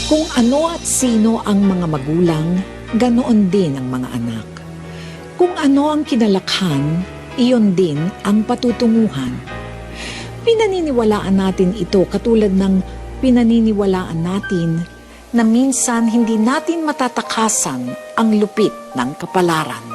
Kung ano at sino ang mga magulang, ganoon din ang mga anak. Kung ano ang kinalakhan, iyon din ang patutunguhan. Pinaniniwalaan natin ito katulad ng pinaniniwalaan natin na minsan hindi natin matatakasan ang lupit ng kapalaran.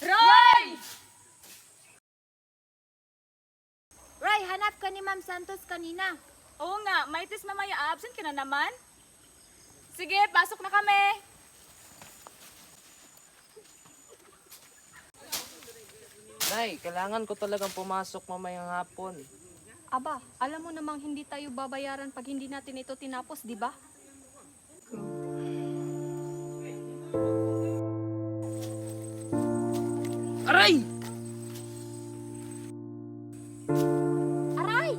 Roy! Roy, hanap ka ni Ma'am Santos kanina. Oo nga, maitis mamaya absent ka na naman. Sige, pasok na kami. Nay, kailangan ko talagang pumasok mamayang hapon. Aba, alam mo namang hindi tayo babayaran pag hindi natin ito tinapos, di ba? Aray! Aray!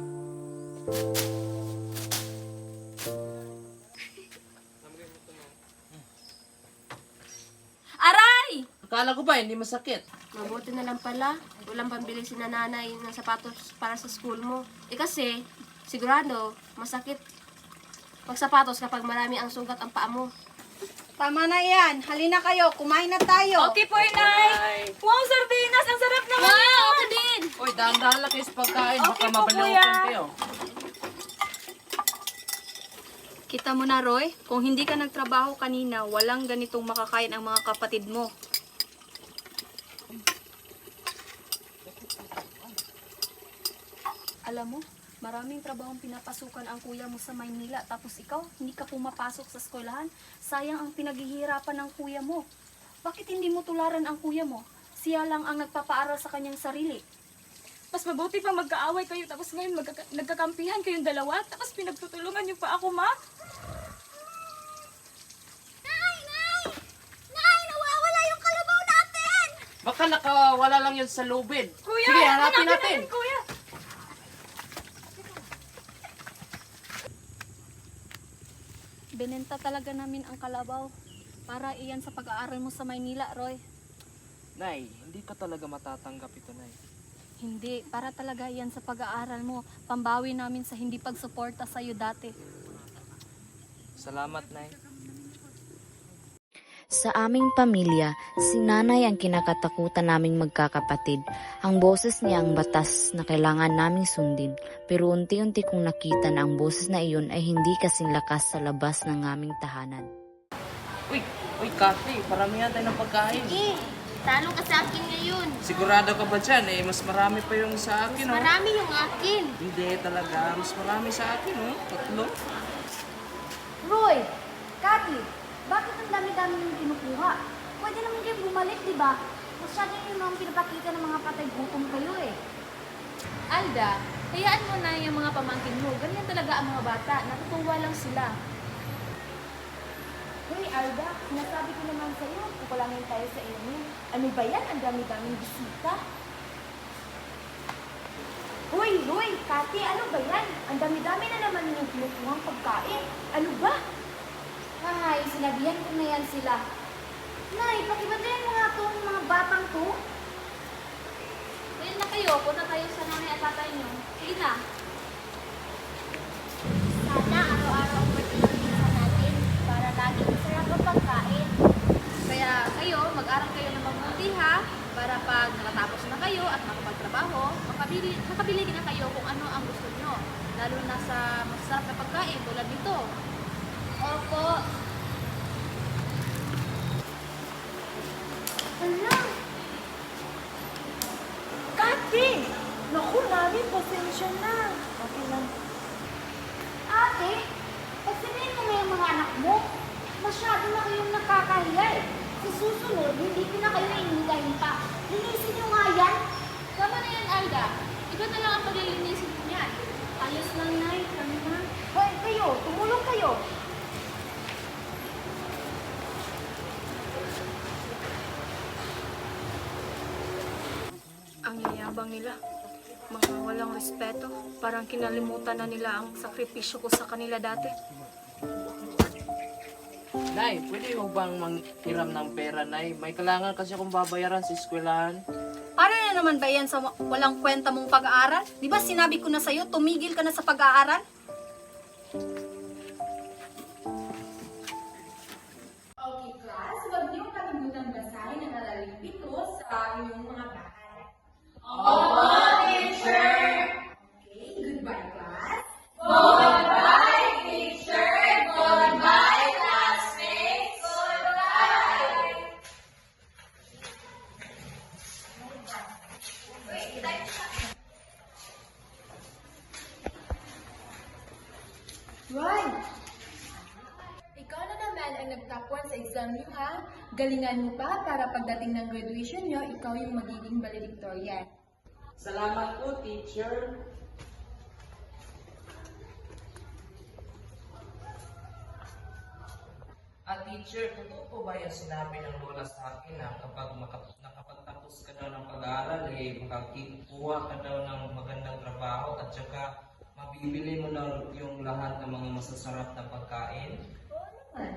Aray! Akala ko ba hindi masakit? Mabuti na lang pala. Walang pambili si nanay ng sapatos para sa school mo. Kasi, sigurado, masakit magsapatos kapag marami ang sugat ang paa mo. Tama na yan. Halina kayo. Kumain na tayo. Okay po, Inay. Wow, sardinas! Ang sarap naman yan! Ako din! Uy, dahan-dahan lang kayo sa pagkain. Baka Okay po, mabalimutan kuya. kayo. Kita mo na, Roy, kung hindi ka nagtrabaho kanina, walang ganitong makakain ang mga kapatid mo. Alam mo, maraming trabahong pinapasukan ang kuya mo sa Maynila, tapos ikaw, hindi ka pumapasok sa eskwelahan. Sayang ang pinaghihirapan ng kuya mo. Bakit hindi mo tularan ang kuya mo? Siya lang ang nagpapaaral sa kanyang sarili. Mas mabuti pa magkaaway kayo, tapos ngayon nagkakampihan kayong dalawa, tapos pinagtutulungan niyo pa ako, ma? Baka nakawala lang yun sa lubid. Kuya! Sige, hanapin natin. Kuya! Binenta talaga namin ang kalabaw para iyan sa pag-aaral mo sa Maynila, Roy. Nay, hindi ko talaga matatanggap ito, Nay. Hindi, para talaga iyan sa pag-aaral mo. Pambawi namin sa hindi pagsuporta sa'yo dati. Salamat, Nay. Sa aming pamilya, si nanay ang kinakatakutan naming magkakapatid. Ang boses niya ang batas na kailangan naming sundin. Pero unti-unti kong nakita na ang boses na iyon ay hindi kasing lakas sa labas ng aming tahanan. Uy, Kathy, paramihan tayo ng pagkain. Eh, talo ka sa akin ngayon. Sigurado ka ba dyan? Mas marami pa yung sa akin, oh. Marami yung akin. Hindi talaga. Mas marami sa akin, oh. 3. Roy, Cathy, bakit ang dami-dami yung kinukuha? Pwede naman kayo bumalik, di ba? Masyado yung mga pinapakita ng mga patay gutom kayo eh. Alda, hayaan mo na yung mga pamangkin mo. Ganyan talaga ang mga bata. Natutuwa lang sila. Hoy, Alda, sinasabi ko naman sa'yo, kukulangin tayo sa inumin. Ano ba yan? Ang dami-daming bisita. Hoy, Roy, Cathy, ano ba yan? Ang dami-dami na naman yung kinukuhang pagkain. Ano ba? Ay, sinabihan ko na yan sila. Nay, pakibantayan mo nga itong mga batang to. Ngayon na kayo, punta tayo sa nanay at tatay nyo. Sige na. Sana araw-araw magpapakita natin para lagi masarap ang pagkain. Kaya kayo, mag-aral kayo ng mabuti ha. Para pag nakatapos na kayo at makapagtrabaho, makabili na kayo kung ano ang gusto nyo. Lalo na sa masarap na pagkain tulad nito. Opo. Hala! Kati! Naku, namin, pasensya na. Okay lang. Ate, pagsabihin mo na yung mga anak mo, masyado na kayong nakakahiya eh. Sa susunod, hindi ko na kayo iinigayin pa. Linisin nyo nga yan. Tama na yan, Alda. Ikaw na lang ang paglilinisin mo yan. Ayos lang, Nay. Kami na. Hoy, kayo, tumulong kayo. Ang yayabang nila. Mga walang respeto. Parang kinalimutan na nila ang sakripisyo ko sa kanila dati. Nay, pwede mo bang manghiram ng pera, Nay? May kailangan kasi akong babayaran sa eskwelahan. Paano na naman ba yan sa walang kwenta mong pag-aaral? Di ba sinabi ko na sa'yo, tumigil ka na sa pag-aaral? Okay, class. Huwag niyo kalimutan basahin ang aralin ito sa inyong mga bahay. Opo, teacher! Okay, goodbye, class. Goodbye, teacher! Goodbye, classmates! Goodbye! Roy! Ikaw na naman ang nag-top 1 sa exam niyo, ha? Galingan mo pa para pagdating ng graduation niyo, ikaw yung magiging valedictorian. Salamat po, teacher. Teacher, totoo po ba yung sinabi ng lola sa akin na kapag nakapagtapos ka daw ng pag-aaral, makakuha ka daw ng magandang trabaho at saka mabibili mo na yung lahat ng mga masasarap na pagkain? Oo naman.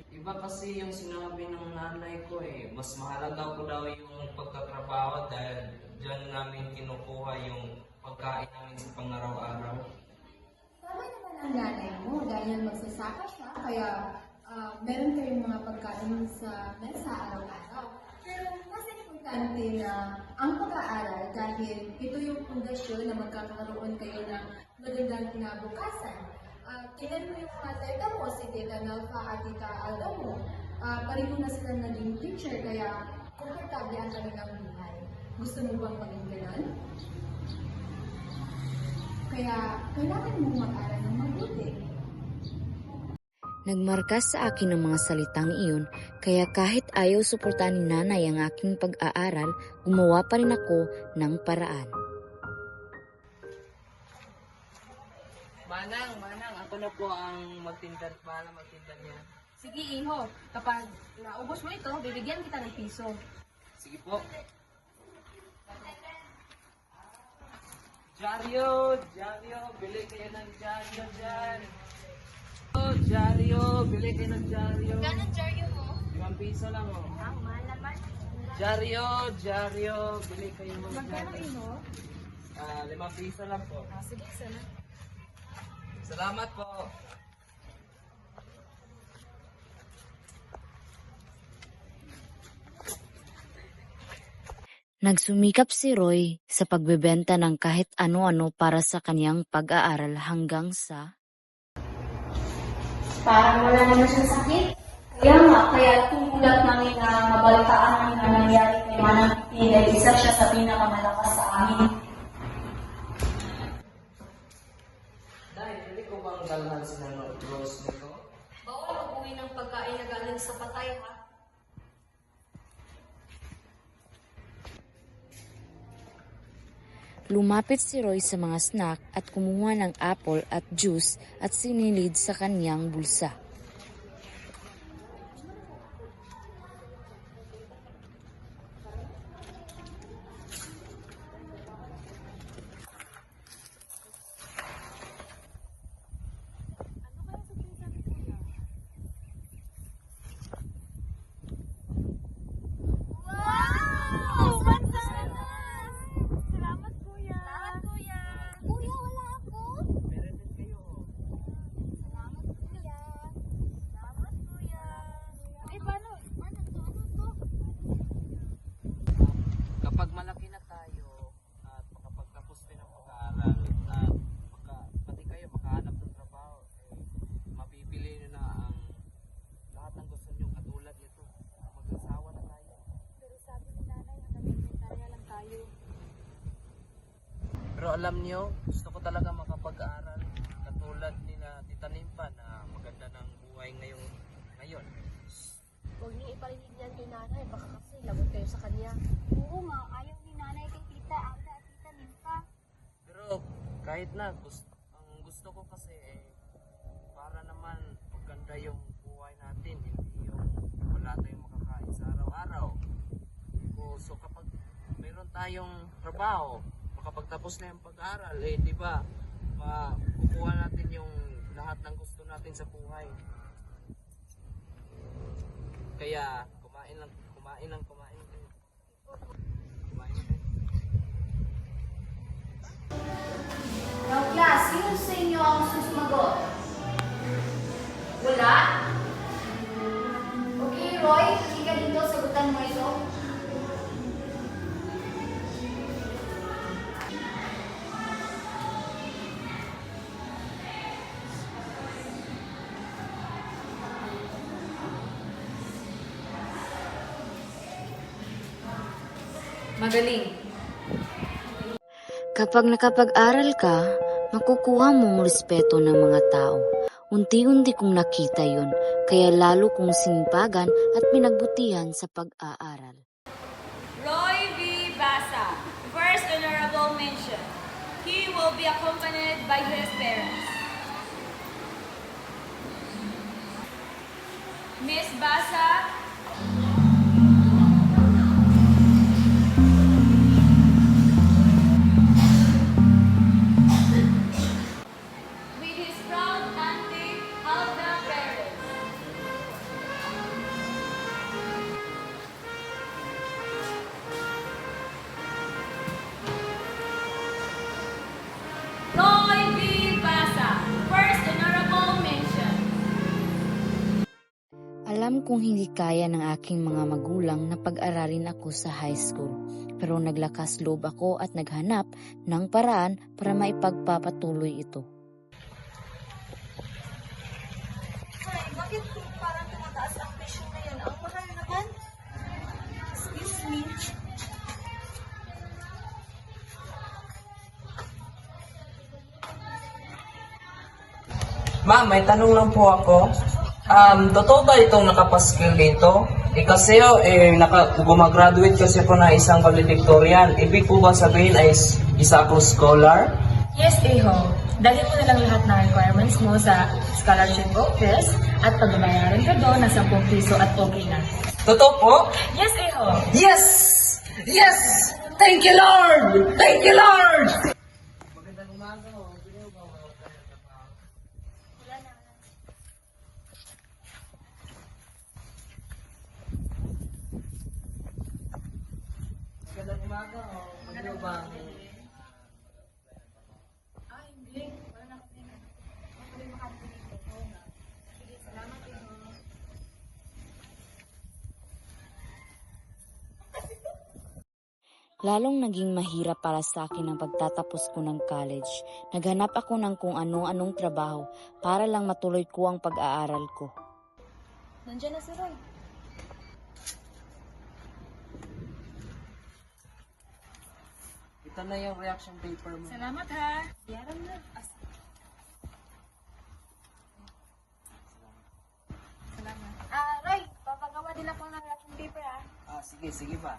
Iba kasi yung sinabi ng nanay ko mas mahalaga po daw yung pagtatrabaho dahil dyan namin kinukuha yung pagkain namin sa pangaraw-araw. Tama naman ang nanay mo dahil magsasaka siya, kaya meron kayong mga pagkain sa mesa araw-araw. Pero mas importante na ang pag-aaral dahil ito yung pundasyon na magkakaroon kayo ng magandang kinabukasan. Tingnan mo yung mga teta mo, si Tita Nelfa at Tita Alda mo. Pareho na sila naging teacher, kaya komportable ang kanilang buhay. Gusto mo bang maging ganon? Kaya kailangan mong mag-aral ng mabuti. Nagmarka sa akin ang mga salitang iyon, kaya kahit ayaw suportahan ni nanay ang aking pag-aaral, gumawa pa rin ako ng paraan. Manang, ako na po ang magtinda niya. Sige, Iho. Kapag naubos mo ito, bibigyan kita ng piso. Sige po. Jaryo, bili kayo ng Jaryo dyan. Jaryo, bili kayo ng Jaryo. Ganun, Jaryo mo? 5 piso lang Mahal naman. Jaryo, bili kayo ng Magkano Jaryo. Iho? 5 piso lang po. Sige, sana. Salamat po. Nagsumikap si Roy sa pagbebenta ng kahit ano-ano para sa kanyang pag-aaral hanggang sa Parang wala naman siyang sakit. Kaya nga, kaya tumulat namin na mabalitaan namin na nangyari kay Manang Pipi dahil isa siya sa pinakamalakas sa amin. Dahil, hindi ko bang dalhan si Rose nito? Bawal mag-uwi ng pagkain na galing sa patay, ha? lumapit si Roy sa mga snack at kumuha ng apple at juice at sinilid sa kanyang bulsa. Kapag malaki na tayo at makapagtapos din ng pag-aaral at pati kayo makahanap ng trabaho, mabibili nyo na ang lahat ng gusto nyo katulad nito. Mag-asawa na tayo. Pero sabi ni nanay, hanggang elementarya lang tayo. Pero alam nyo, gusto ko talaga makapag-aaral katulad nila Tita Nimpa na maganda ng buhay ngayon. Huwag niyo iparinig yan kay nanay, baka kasi lagot kayo sa kanya. Oo nga, ayaw ni nanay kay Tita Alda at Tita Nimpa. Pero kahit na, ang gusto ko kasi para naman maganda yung buhay natin, hindi yung wala tayong makakain sa araw-araw. So kapag mayroon tayong trabaho, makapagtapos na yung pag-aaral, di ba, makukuha natin yung lahat ng gusto natin sa buhay. Kaya kumain lang. Kumain. Magaling. Kapag nakapag-aral ka, makukuha mong respeto ng mga tao. Unti-unti kong nakita yon, kaya lalo kong sinipagan at pinagbutihan sa pag-aaral. Roy V. Basa, first honorable mention. He will be accompanied by his parents. Miss Basa, with his proud auntie, Alda Perez. Roy V. Basa, first honorable mention. Alam kong hindi kaya ng aking mga magulang na pag-aralin ako sa high school. Pero naglakas loob ako at naghanap ng paraan para maipagpapatuloy ito. Bakit parang tumataas ang presyo na yan? Ang mahal naman. Excuse me. Ma'am, may tanong lang po ako. Totoo ba itong nakapaskil dito? Kasi gumagraduate kasi po na isang valedictorian. Ibig po ba sabihin ay isa akong scholar? Yes, Eho. Dalhin mo na lang lahat ng requirements mo sa scholarship office at pagbabayaran ka doon ng 10 piso at okay na. Totoo po? Yes, Eho. Yes! Yes! Thank you, Lord! Thank you, Lord! Magandang umaga. Magandang umaga. Lalong naging mahirap para sa akin ang pagtatapos ko ng college. Naghanap ako ng kung anong trabaho para lang matuloy ko ang pag-aaral ko. Nandiyan na si Roy. Ito na yung reaction paper mo. Salamat ha. Yaran na. Roy, papagawa din ako ng wrapping paper Sige ba?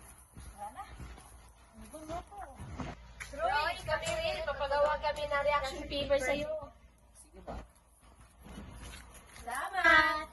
Roy, kami rin. Papagawa kami ng reaction paper sa'yo. Sige ba? Salamat!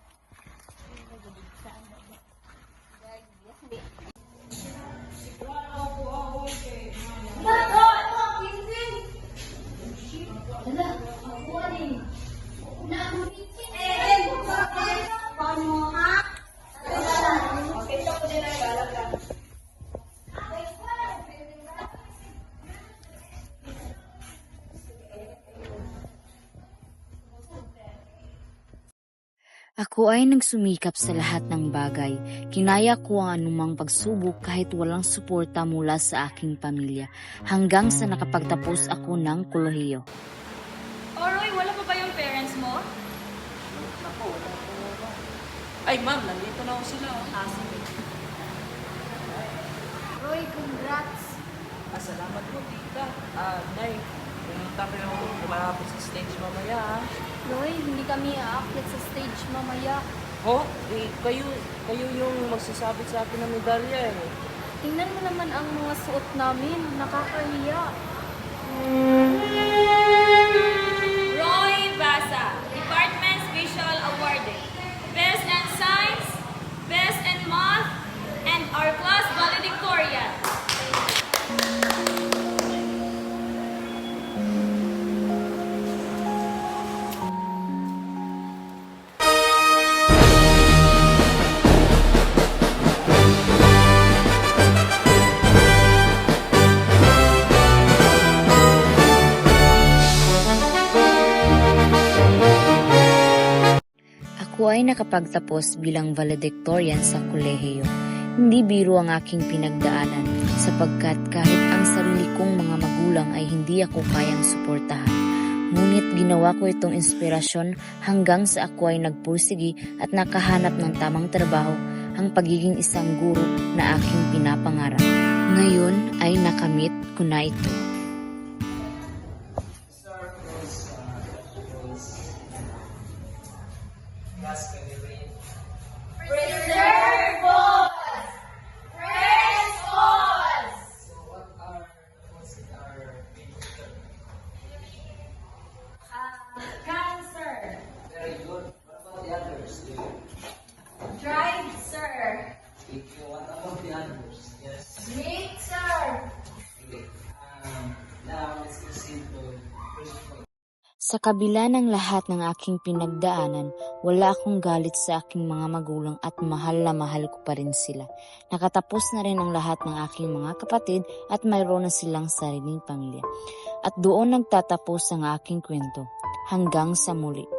Ako ay nagsumikap sa lahat ng bagay. Kinaya ko ang anumang pagsubok kahit walang suporta mula sa aking pamilya, hanggang sa nakapagtapos ako ng kolehiyo. Oh, Roy, wala pa ba yung parents mo? Ay, ma'am, nandito na ako sila. Sige. Roy, congrats. Salamat po, tita. Nay, pumunta ko yung kumalapit sa stage mamaya, ha? Roy, hindi kami aakyat sa stage mamaya. Kayo yung magsasabit sa akin ng medalya, eh. Tingnan mo naman ang mga suot namin. Nakakahiya. Roy Basa, Department Special Awarded. Best in Science, Best in Math, and our class valedictorian. Ako ay nakapagtapos bilang valedictorian sa kolehiyo. Hindi biro ang aking pinagdaanan sapagkat kahit ang sarili kong mga magulang ay hindi ako kayang suportahan. Ngunit ginawa ko itong inspirasyon hanggang sa ako ay nagpursigi at nakahanap ng tamang trabaho, ang pagiging isang guro na aking pinapangarap. Ngayon ay nakamit ko na ito. Cancer. Very good. What about the others? Dried, sir. If you what about the others? Yes. Meat, sir. Okay. Now let's proceed to principal. Sa kabila ng lahat ng aking pinagdaanan, wala akong galit sa aking mga magulang at mahal na mahal ko pa rin sila. Nakatapos na rin ang lahat ng aking mga kapatid at mayroon na silang sariling pamilya. At doon nagtatapos ang aking kwento. Hanggang sa muli.